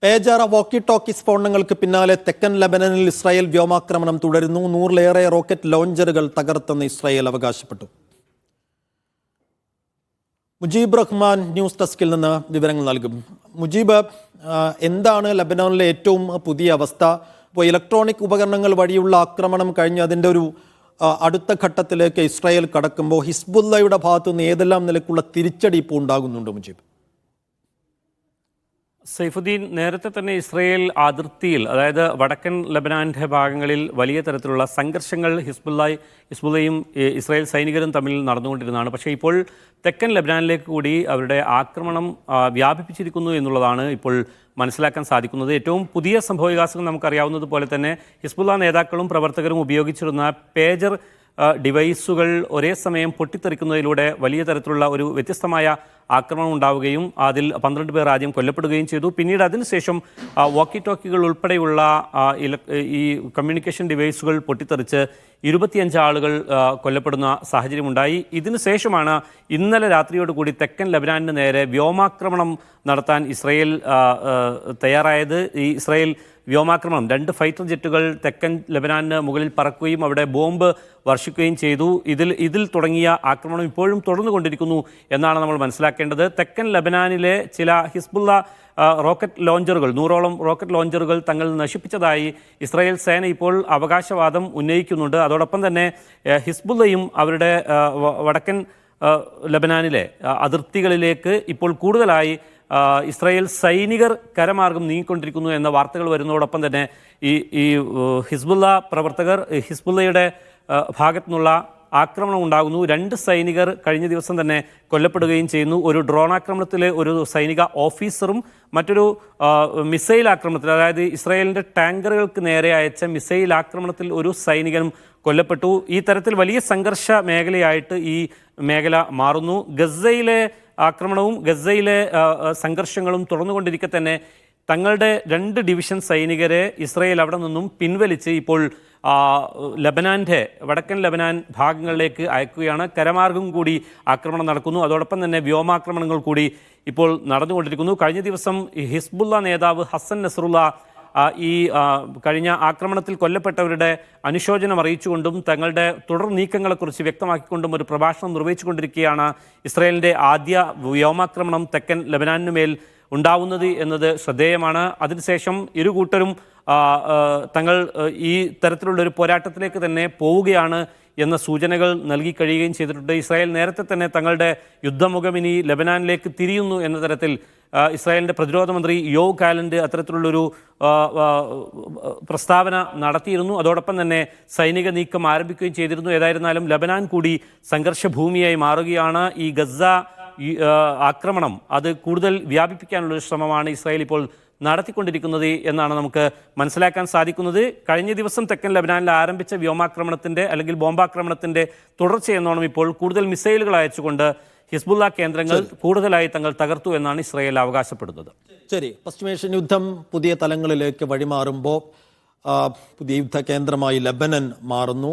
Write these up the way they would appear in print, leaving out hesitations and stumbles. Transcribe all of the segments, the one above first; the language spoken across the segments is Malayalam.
പേജാറ വോക്കി ടോക്കി സ്ഫോടനങ്ങൾക്ക് പിന്നാലെ തെക്കൻ ലബനനിൽ ഇസ്രായേൽ വ്യോമാക്രമണം തുടരുന്നു. 100-ലേറെ റോക്കറ്റ് ലോഞ്ചറുകൾ തകർത്തെന്ന് ഇസ്രായേൽ അവകാശപ്പെട്ടു. മുജീബ് റഹ്മാൻ ന്യൂസ് ഡെസ്കിൽ നിന്ന് വിവരങ്ങൾ നൽകും. മുജീബ്, എന്താണ് ലബനനിലെ ഏറ്റവും പുതിയ അവസ്ഥ? ഇപ്പോൾ ഇലക്ട്രോണിക് ഉപകരണങ്ങൾ വഴിയുള്ള ആക്രമണം കഴിഞ്ഞ് അതിൻ്റെ ഒരു അടുത്ത ഘട്ടത്തിലേക്ക് ഇസ്രായേൽ കടക്കുമ്പോൾ ഹിസ്ബുല്ലയുടെ ഭാഗത്തുനിന്ന് ഏതെല്ലാം നിലക്കുള്ള തിരിച്ചടി ഇപ്പോൾ ഉണ്ടാകുന്നുണ്ട് മുജീബ്? സൈഫുദ്ദീൻ, നേരത്തെ തന്നെ ഇസ്രയേൽ അതിർത്തിയിൽ, അതായത് വടക്കൻ ലബനാന്റെ ഭാഗങ്ങളിൽ വലിയ തരത്തിലുള്ള സംഘർഷങ്ങൾ ഹിസ്ബുല്ലയും ഇസ്രായേൽ സൈനികരും തമ്മിൽ നടന്നുകൊണ്ടിരുന്നതാണ്. പക്ഷേ ഇപ്പോൾ തെക്കൻ ലബനാനിലേക്ക് കൂടി അവരുടെ ആക്രമണം വ്യാപിപ്പിച്ചിരിക്കുന്നു എന്നുള്ളതാണ് ഇപ്പോൾ മനസ്സിലാക്കാൻ സാധിക്കുന്നത്. ഏറ്റവും പുതിയ സംഭവവികാസങ്ങൾ നമുക്കറിയാവുന്നതുപോലെ തന്നെ ഹിസ്ബുല്ല നേതാക്കളും പ്രവർത്തകരും ഉപയോഗിച്ചിരുന്ന പേജർ ഡിവൈസുകൾ ഒരേ സമയം പൊട്ടിത്തെറിക്കുന്നതിലൂടെ വലിയ തരത്തിലുള്ള ഒരു വ്യത്യസ്തമായ ആക്രമണം ഉണ്ടാവുകയും അതിൽ 12 പേർ ആദ്യം കൊല്ലപ്പെടുകയും ചെയ്തു. പിന്നീട് അതിനുശേഷം വോക്കി ടോക്കികൾ ഉൾപ്പെടെയുള്ള ഈ കമ്മ്യൂണിക്കേഷൻ ഡിവൈസുകൾ പൊട്ടിത്തെറിച്ച് 25 ആളുകൾ കൊല്ലപ്പെടുന്ന സാഹചര്യമുണ്ടായി. ഇതിനുശേഷമാണ് ഇന്നലെ രാത്രിയോടുകൂടി തെക്കൻ ലബനാനിന് നേരെ വ്യോമാക്രമണം നടത്താൻ ഇസ്രായേൽ തയ്യാറായത്. ഈ ഇസ്രായേൽ വ്യോമാക്രമണം 2 ഫൈറ്റർ ജെറ്റുകൾ തെക്കൻ ലബനാനിന് മുകളിൽ പറക്കുകയും അവിടെ ബോംബ് വർഷിക്കുകയും ചെയ്തു. ഇതിൽ തുടങ്ങിയ ആക്രമണം ഇപ്പോഴും തുടർന്നുകൊണ്ടിരിക്കുന്നു എന്നാണ് നമ്മൾ മനസ്സിലാക്കേണ്ടത്. തെക്കൻ ലബനാനിലെ ചില ഹിസ്ബുല്ല റോക്കറ്റ് ലോഞ്ചറുകൾ, 100ഓളം റോക്കറ്റ് ലോഞ്ചറുകൾ തങ്ങൾ നശിപ്പിച്ചതായി ഇസ്രായേൽ സേന ഇപ്പോൾ അവകാശവാദം ഉന്നയിക്കുന്നുണ്ട്. അതോടൊപ്പം തന്നെ ഹിസ്ബുല്ലയും അവരുടെ വടക്കൻ ലബനാനിലെ അതിർത്തികളിലേക്ക് ഇപ്പോൾ കൂടുതലായി ഇസ്രായേൽ സൈനികർ കരമാർഗം നീങ്ങിക്കൊണ്ടിരിക്കുന്നു എന്ന വാർത്തകൾ വരുന്നതോടൊപ്പം തന്നെ ഈ ഹിസ്ബുല്ല പ്രവർത്തകർ, ഹിസ്ബുല്ലയുടെ ഭാഗത്തു നിന്നുള്ള ആക്രമണം ഉണ്ടാകുന്നു. 2 സൈനികർ കഴിഞ്ഞ ദിവസം തന്നെ കൊല്ലപ്പെടുകയും ചെയ്യുന്നു. ഒരു ഡ്രോൺ ആക്രമണത്തിൽ ഒരു സൈനിക ഓഫീസറും മറ്റൊരു മിസൈൽ ആക്രമണത്തിൽ, അതായത് ഇസ്രായേലിൻ്റെ ടാങ്കറുകൾക്ക് നേരെ അയച്ച മിസൈൽ ആക്രമണത്തിൽ ഒരു സൈനികനും കൊല്ലപ്പെട്ടു. ഈ തരത്തിൽ വലിയ സംഘർഷ മേഖലയായിട്ട് ഈ മേഖല മാറുന്നു. ഗസയിലെ ആക്രമണവും ഗസയിലെ സംഘർഷങ്ങളും തുടർന്നുകൊണ്ടിരിക്കെ തന്നെ തങ്ങളുടെ 2 ഡിവിഷൻ സൈനികരെ ഇസ്രായേൽ അവിടെ നിന്നും പിൻവലിച്ച് ഇപ്പോൾ ലബനാൻ്റെ വടക്കൻ ലബനാൻ ഭാഗങ്ങളിലേക്ക് അയക്കുകയാണ്. കരമാർഗം കൂടി ആക്രമണം നടക്കുന്നു. അതോടൊപ്പം തന്നെ വ്യോമാക്രമണങ്ങൾ കൂടി ഇപ്പോൾ നടന്നുകൊണ്ടിരിക്കുന്നു. കഴിഞ്ഞ ദിവസം ഹിസ്ബുല്ല നേതാവ് ഹസൻ നസ്രുള്ള ഈ കഴിഞ്ഞ ആക്രമണത്തിൽ കൊല്ലപ്പെട്ടവരുടെ അനുശോചനം അറിയിച്ചുകൊണ്ടും തങ്ങളുടെ തുടർ നീക്കങ്ങളെക്കുറിച്ച് വ്യക്തമാക്കിക്കൊണ്ടും ഒരു പ്രഭാഷണം നിർവഹിച്ചുകൊണ്ടിരിക്കുകയാണ്. ഇസ്രായേലിൻ്റെ ആദ്യ വ്യോമാക്രമണം തെക്കൻ ലബനാനുമേൽ ഉണ്ടാവുന്നത് എന്നത് ശ്രദ്ധേയമാണ്. അതിനുശേഷം ഇരു കൂട്ടരും തങ്ങൾ ഈ തരത്തിലുള്ളൊരു പോരാട്ടത്തിലേക്ക് തന്നെ പോവുകയാണ് എന്ന സൂചനകൾ നൽകി കഴിയുകയും ചെയ്തിട്ടുണ്ട്. ഇസ്രായേൽ നേരത്തെ തന്നെ തങ്ങളുടെ യുദ്ധമുഖം ഇനി ലബനാനിലേക്ക് തിരിയുന്നു എന്ന തരത്തിൽ ഇസ്രായേലിൻ്റെ പ്രതിരോധ മന്ത്രി യോവ് ഗാലന്റ് അത്തരത്തിലുള്ളൊരു പ്രസ്താവന നടത്തിയിരുന്നു. അതോടൊപ്പം തന്നെ സൈനിക നീക്കം ആരംഭിക്കുകയും ചെയ്തിരുന്നു. ഏതായിരുന്നാലും ലബനാൻ കൂടി സംഘർഷഭൂമിയായി മാറുകയാണ്. ഈ ഗസ ആക്രമണം അത് കൂടുതൽ വ്യാപിപ്പിക്കാനുള്ളൊരു ശ്രമമാണ് ഇസ്രായേൽ ഇപ്പോൾ നടത്തിക്കൊണ്ടിരിക്കുന്നത് എന്നാണ് നമുക്ക് മനസ്സിലാക്കാൻ സാധിക്കുന്നത്. കഴിഞ്ഞ ദിവസം തെക്കൻ ലബനാനിൽ ആരംഭിച്ച വ്യോമാക്രമണത്തിൻ്റെ അല്ലെങ്കിൽ ബോംബാക്രമണത്തിൻ്റെ തുടർച്ചയെന്നോണം ഇപ്പോൾ കൂടുതൽ മിസൈലുകൾ അയച്ചുകൊണ്ട് ഹിസ്ബുല്ല കേന്ദ്രങ്ങൾ കൂടുതലായി തങ്ങൾ തകർത്തു എന്നാണ് ഇസ്രായേൽ അവകാശപ്പെടുന്നത്. ശരി, പശ്ചിമേഷ്യൻ യുദ്ധം പുതിയ തലങ്ങളിലേക്ക് വഴിമാറുമ്പോൾ പുതിയ യുദ്ധ കേന്ദ്രമായി ലബനൻ മാറുന്നു.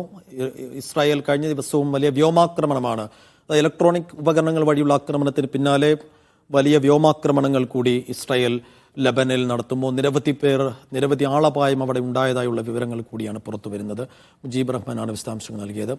ഇസ്രായേൽ കഴിഞ്ഞ ദിവസവും വലിയ വ്യോമാക്രമണമാണ്, ഇലക്ട്രോണിക് ഉപകരണങ്ങൾ വഴിയുള്ള ആക്രമണത്തിന് പിന്നാലെ വലിയ വ്യോമാക്രമണങ്ങൾ കൂടി ഇസ്രായേൽ ലബനിൽ നടത്തുമ്പോൾ നിരവധി ആളപായം അവിടെ ഉണ്ടായതായുള്ള വിവരങ്ങൾ കൂടിയാണ് പുറത്തു വരുന്നത്. മുജീബ് റഹ്മാനാണ് വിശദാംശങ്ങൾ നൽകിയത്.